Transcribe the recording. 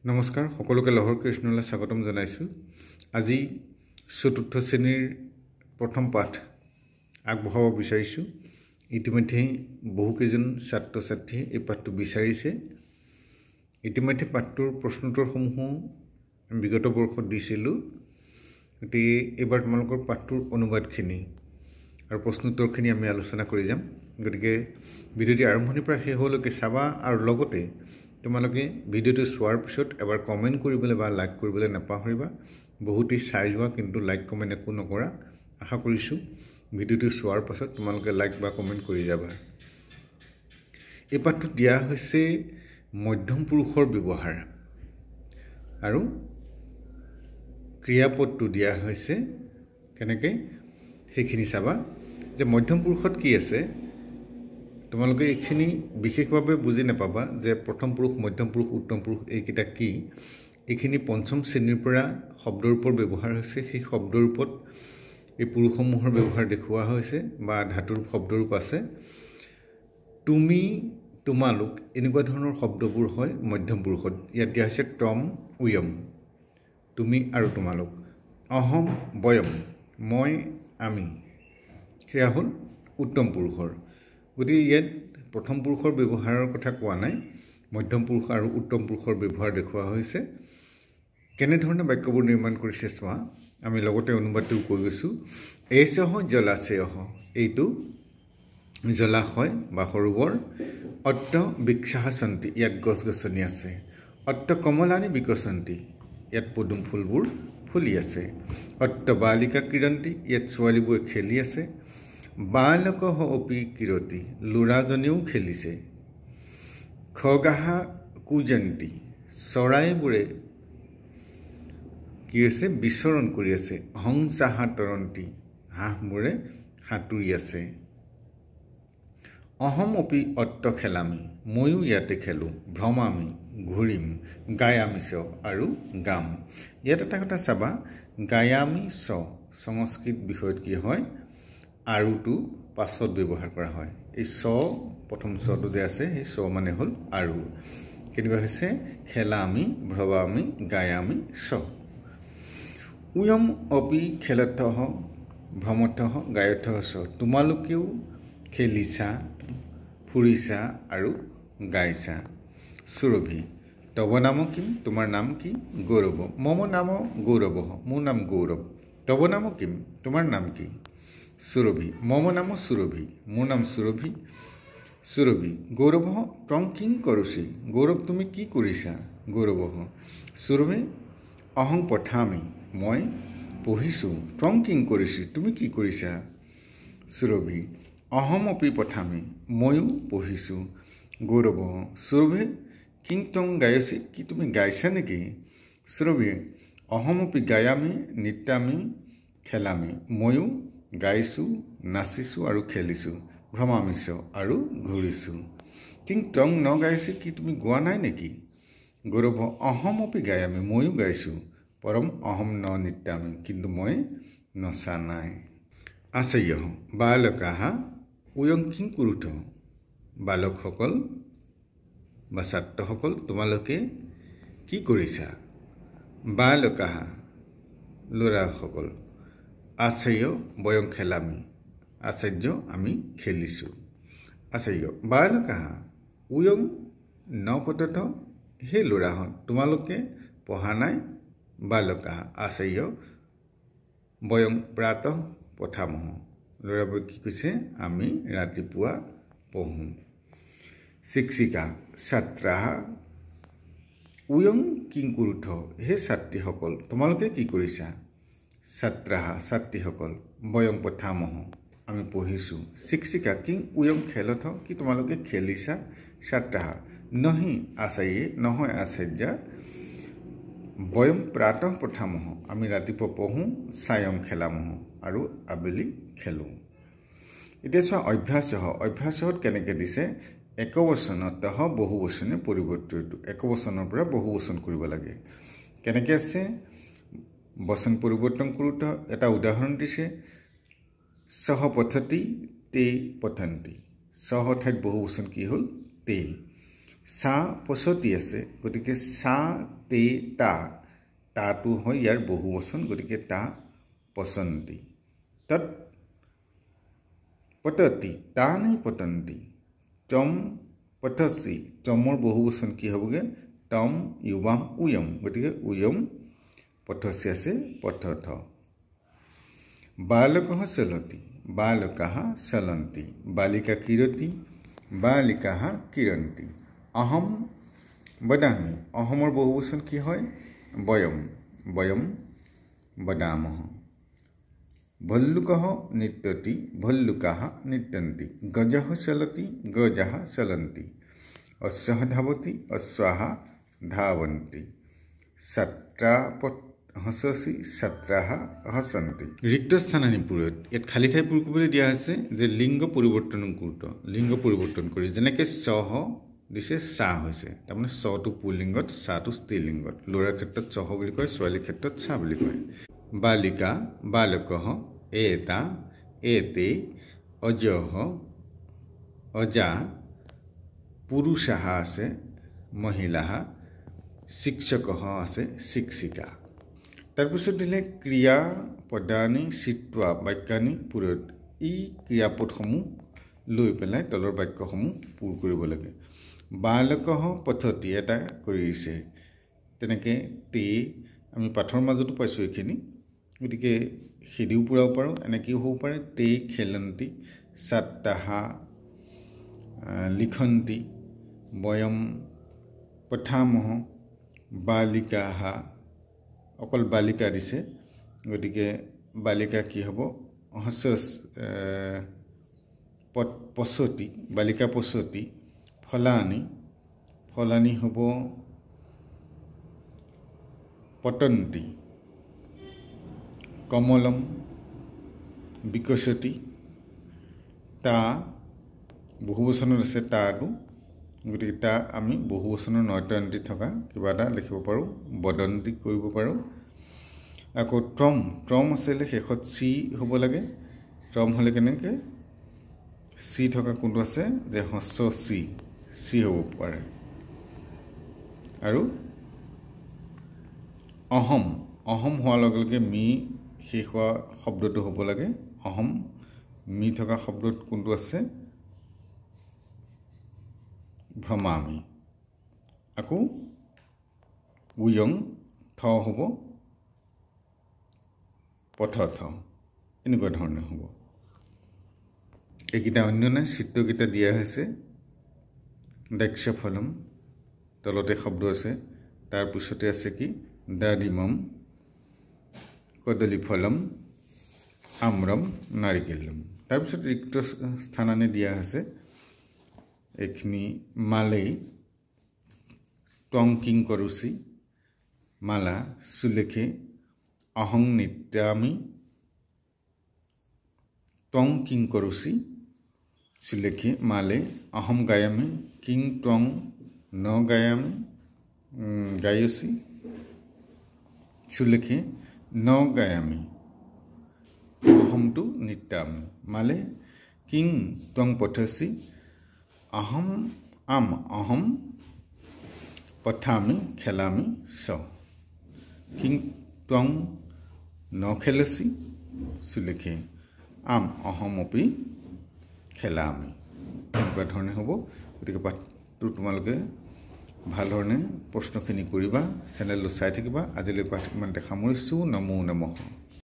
নমস্কাৰ সকলোকে লহৰ কৃষ্ণলৈ স্বাগতম জনাইছো। আজি চতুৰ্থ শ্ৰেণীৰ প্ৰথম পাঠ আগবঢ়াব বিচাৰিছো। ইতিমধ্যে বহুকেইজন ছাত্ৰ ছাত্ৰীয়ে এই পাঠটো বিচাৰিছে। ইতিমধ্যে পাঠটোৰ প্ৰশ্নোত্তৰসমূহ বিগত বৰ্ষত দিছিলোঁ। গতিকে এইবাৰ তোমালোকৰ পাঠটোৰ অনুবাদখিনি আৰু প্ৰশ্নোত্তৰখিনি আমি আলোচনা কৰি যাম। গতিকে ভিডিঅ'টি আৰম্ভণিৰ পৰা শেষলৈকে চাবা আৰু লগতে তোমালোকে ভিডিঅ'টো চোৱাৰ পিছত এবাৰ কমেণ্ট কৰিবলৈ বা লাইক কৰিবলৈ নাপাহৰিবা। বহুতেই চাই যোৱা কিন্তু লাইক কমেণ্ট একো নকৰা। আশা কৰিছোঁ ভিডিঅ'টো চোৱাৰ পাছত তোমালোকে লাইক বা কমেণ্ট কৰি যাবা। এই পাঠটোত দিয়া হৈছে মধ্যম পুৰুষৰ ব্যৱহাৰ আৰু ক্ৰিয়াপদটো দিয়া হৈছে কেনেকৈ সেইখিনি চাবা। যে মধ্যম পুৰুষত কি আছে তোমালোকে এইখিনি বিশেষভাৱে বুজি নাপাবা যে প্ৰথম পুৰুষ, মধ্যম পুৰুষ, উত্তম পুৰুষ এইকেইটা কি। এইখিনি পঞ্চম শ্ৰেণীৰ পৰা শব্দৰ ওপৰত ব্যৱহাৰ হৈছে। সেই শব্দৰ ওপৰত এই পুৰুষসমূহৰ ব্যৱহাৰ দেখুওৱা হৈছে বা ধাতুৰ শব্দৰূপ আছে। তুমি, তোমালোক এনেকুৱা ধৰণৰ শব্দবোৰ হয় মধ্যম পুৰুষত। ইয়াত দিয়া হৈছে তম, উয়ম, তুমি আৰু তোমালোক। অহম, বয়ম, মই, আমি, সেয়া হ'ল উত্তম পুৰুষৰ। গতিকে ইয়াত প্ৰথম পুৰুষৰ ব্যৱহাৰৰ কথা কোৱা নাই, মধ্যম পুৰুষ আৰু উত্তম পুৰুষৰ ব্যৱহাৰ দেখুওৱা হৈছে। কেনেধৰণে বাক্যবোৰ নিৰ্মাণ কৰিছে চোৱা। আমি লগতে অনুবাদটোও কৈ গৈছোঁ। এছহ জলাশয়হ, এইটো জলাশয় বা সৰোবৰ। অত্ত বৃক্ষাসন্তি, ইয়াত গছ গছনি আছে। অত্ত কমলানি বিকশন্তি, ইয়াত পদুম ফুলবোৰ ফুলি আছে। অত্ত বালিকা ক্ৰীড়ন্তি, ইয়াত ছোৱালীবোৰে খেলি আছে। বালকহ অপি কিৰতি, ল'ৰাজনেও খেলিছে। খগাহা কুজন্তি, চৰাইবোৰে কি হৈছে বিচৰণ কৰি আছে। হংসাহা তৰন্তি, হাঁহবোৰে সাঁতুৰি আছে। অহম অপি অত্ত খেলামি, ময়ো ইয়াতে খেলোঁ। ভ্ৰমামি, ঘূৰিম। গায়ামি চ, আৰু গাম। ইয়াত এটা কথা চাবা, গায়ামি চ সংস্কৃত বিষয়ত কি হয় আৰুটো পাছত ব্যৱহাৰ কৰা হয়। এই চ প্ৰথম চটো যে আছে সেই চ মানে হ'ল আৰু। কেনেকুৱা হৈছে খেলামি, ভ্ৰমামি, গায়ামি চ। উয়ম অপি খেলতঃ ভ্ৰমতঃ গায়তঃ চ, তোমালোকেও খেলিছা, ফুৰিছা আৰু গাইছা। সুৰভি, তব নাম কিম, তোমাৰ নাম কি? গৌৰৱ। মম নাম গৌৰৱ, মোৰ নাম গৌৰৱ। তব নাম কিম, তোমাৰ নাম কি? সুৰভি, মম নাম সুৰভি, মোৰ নাম সুৰভি। সুৰভি, গৌৰৱ ত্বং কিং কৰোচি, গৌৰৱ তুমি কি কৰিছা? গৌৰৱ। সুৰভি, অহং পঠামি, মই পঢ়িছোঁ। ত্বং কিং কৰিছি, তুমি কি কৰিছা? সুৰভি, অহম অপি পঠামি, ময়ো পঢ়িছোঁ। গৌৰৱ। সুৰভি, কিং ত্বং গায়সি, কি তুমি গাইছা নেকি? সুৰভি, অহম অপি গায়ামি নৃত্যামি খেলামি, ময়ো গাইছোঁ, নাচিছোঁ আৰু খেলিছোঁ। ভ্ৰমামিছ, আৰু ঘূৰিছোঁ। কিং ত্বং ন গাইছে, কি তুমি গোৱা নাই নেকি? গৌৰৱ, অহম অপি গায়ামি, ময়ো গাইছোঁ। পৰম অহম ন নৃত্যামি, কিন্তু মই নচা নাই। আচাৰ্য বালকাহা উয়ং কিং কুৰুথ, বালকসকল বা ছাত্ৰসকল তোমালোকে কি কৰিছা? বালকাহা ল'ৰাসকল। আচাৰ্য বয়ং খেলামি, আচাৰ্য আমি খেলিছোঁ। আচাৰ্য বালকাহা উয়ং ন পঠত, সেই ল'ৰাহঁত তোমালোকে পঢ়া নাই? বালকাহা আচাৰ্য বয়ং প্ৰাতঃ পঠামহ, ল'ৰাবোৰে কি কৈছে আমি ৰাতিপুৱা পঢ়োঁ। শিক্ষিকা ছাত্ৰাহা উয়ং কিং কুৰুথ, হে ছাত্ৰীসকল তোমালোকে কি কৰিছা? ছাত্ৰাহা ছাত্ৰীসকল বয়ং পঠামহ, আমি পঢ়িছোঁ। শিক্ষিকা কিং উয়ং খেলথ, কি তোমালোকে খেলিছা? ছাত্ৰাহা নহি আচাৰ্যে, নহয় আচাৰ্যা। বয়ম প্ৰাতঃ পঠামহ, আমি ৰাতিপুৱা পঢ়োঁ। ছায়ং খেলামহ, আৰু আবেলি খেলোঁ। এতিয়া চোৱা অভ্যাসহ। অভ্যাসত কেনেকৈ দিছে একবচনতঃ বহুবচনে পৰিৱৰ্তিত। একবচনৰ পৰা বহুবচন কৰিব লাগে। কেনেকৈ আছে বচন পৰিৱৰ্তন কৰোঁতে এটা উদাহৰণ দিছে। সহ পঠতি তে পঠন্তি, সহ ঠাইত বহুবচন কি হ'ল তে। সা পছতি আছে গতিকে সা তে তা তাটো হয় ইয়াৰ বহু বচন গতিকে তা পছন্তি তৎ পততি তা নাই পতন্তি তম পথসি তমৰ বহু বচন কি হ'বগে তম ইউবাম উয়ম গতিকে উয়ম পথসি আছে পথথ বালকঃ চলতি বালকাঃ চলন্তি বালিকা কিৰতি বালিকাঃ কিৰন্তি অহম বদামি অহমৰ বহু বচন কি হয় বয়ম বয়ম বদামহ ভল্লুকঃ নিত্যতি ভল্লুকাঃ নিত্যন্তি গজঃ চলতি গজাঃ চলন্তি অশ্বঃ ধাৱতি অশ্বাঃ ধাৱন্তি ছাত্ৰা হসসি ছাত্ৰাঃ হসন্তি ৰিক্ত স্থানানিপুৰত ইয়াত খালী ঠাই পূৰ কৰিবলৈ দিয়া আছে যে লিংগ পৰিৱৰ্তন গুৰুত্ব লিংগ পৰিৱৰ্তন কৰি যেনেকৈ সহ দিছে সা হৈছে তাৰমানে সটো পুলিংগত সাটো স্ত্ৰীলিংগত ল'ৰাৰ ক্ষেত্ৰত সহ বুলি কয় ছোৱালীৰ ক্ষেত্ৰত সা বুলি কয় বালিকা বালকঃ এতা এতে অজঃ অজা পুৰুষাः আছে মহিলাः শিক্ষকः আছে শিক্ষিকা তাৰপিছত দিলে ক্ৰিয়া পদানি চিত্ৱা বাক্যানি পুৰত ই ক্ৰিয়াপদসমূহ লৈ পেলাই তলৰ বাক্যসমূহ পূৰ কৰিব লাগে বালকঃ পথতি এটা কৰিছে তেনেকৈ তে আমি পাঠৰ মাজতো পাইছোঁ এইখিনি গতিকে সিদিও পূৰাব পাৰোঁ এনেকৈও হ'ব পাৰে তে খেলন্তি ছাত্ৰাঃ লিখন্তি বয়ম পঠামহ বালিকাঃ অকল বালিকা দিছে গতিকে বালিকা কি হ'ব হস্যস পছতি বালিকা পছতি ফলানি ফলানি হ'ব পতন্তি কমলম বিকশতি তা বহু বচনত আছে তাটো গতিকে তা আমি বহু বচনৰ নয়তন্তি থকা কিবা এটা লিখিব পাৰোঁ বদন্তি কৰিব পাৰোঁ আকৌ ত্ৰম ত্ৰম আছিলে শেষত চি হ'ব লাগে ত্ৰম হ'লে কেনেকৈ চি থকা কোনটো আছে যে হস্য চি চি হ'ব পাৰে আৰু অহম অহম হোৱাৰ লগে লগে মি শেষ হোৱা শব্দটো হ'ব লাগে অহম মি থকা শব্দত কোনটো আছে ভ্ৰমামি আকৌ উয়ং থ হ'ব পথথ এনেকুৱা ধৰণে হ'ব এইকেইটা অন্য নাই চিত্ৰকেইটা দিয়া হৈছে দাক্ষফলম তলতে শব্দ আছে তাৰপিছতে আছে কি দাদিমম কদলীফলম আমৰম নাৰিকেলম তাৰপিছত ৰিক্ত স্থানানি দিয়া আছে এইখিনি মালে টংকিং কৰোচি মালা সুলেখে অহং নিত্যামি টংকিং কৰোচি সুলেখে মালে অহম গায়ামি কিং টং ন গায়ামি গায়সি সুলেখে ন গায়ামি অহমটো নিত্যামি মালে কিং টং পঠসি অহম আম অহম পঠামি খেলামি স কিং ত্বং ন খেলসি সুলেখে আম অহমপি খেলামি এনেকুৱা ধৰণে হ'ব গতিকে পাঠটো তোমালোকে ভাল ধৰণে প্ৰশ্নখিনি কৰিবা চেনেলটো চাই থাকিবা আজিলৈ পাঠ ইমানতে সামৰিছোঁ নমো নমঃ